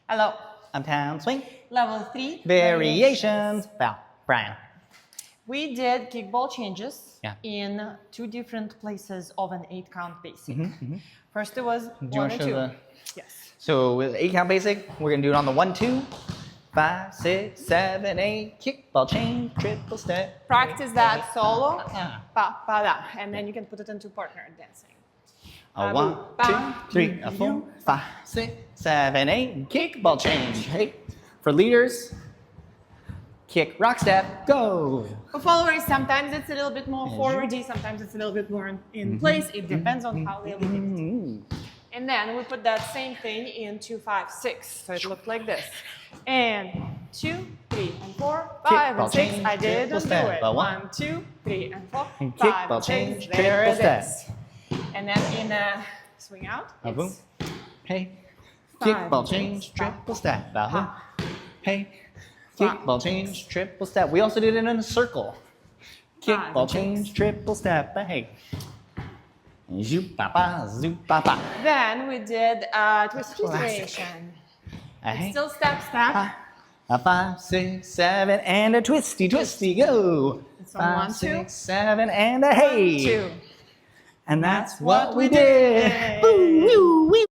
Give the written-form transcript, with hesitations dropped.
Hello. Uptown Swing. Level 3. Variations. Val, Brian. We did kickball changes Yeah. in 2 different places of an 8-count basic. Mm-hmm. First it was Do you 1 want and to show 2. the... Yes. So with 8-count basic, we're going to do it on the 1, 2, 5, 6, 7, 8, kickball change, triple step. Practice that solo. Ah. Pa, pa, da. And then you can put it into partner dancing. A 1, 2, 3, a 4, 5, 6, 7, 8, kickball change. Hey, for leaders, kick, rock step, go. For followers, sometimes it's a little bit more forwardy, sometimes it's a little bit more in place. It depends on how they look at it. And then we put that same thing in 2, 5, 6. So it looked like this. And 2, 3, and 4, 5, and 6. I didn't do it. 1, 2, 3, and 4, 5, and 6. There it is. And then in a swing out, it's hey, kickball change, triple step. Hey, kickball change, triple step. We also did it in a circle. Kickball change, triple step. Hey. Zoop-ba-ba, zoop-ba-ba. Then we did a twist variation. It's still step, step. A 5, 6, 7, and a twisty, twisty, go. So 1, 2, 6, 7, and a hey. 1, 2. And that's what we did. Woo, woo, woo.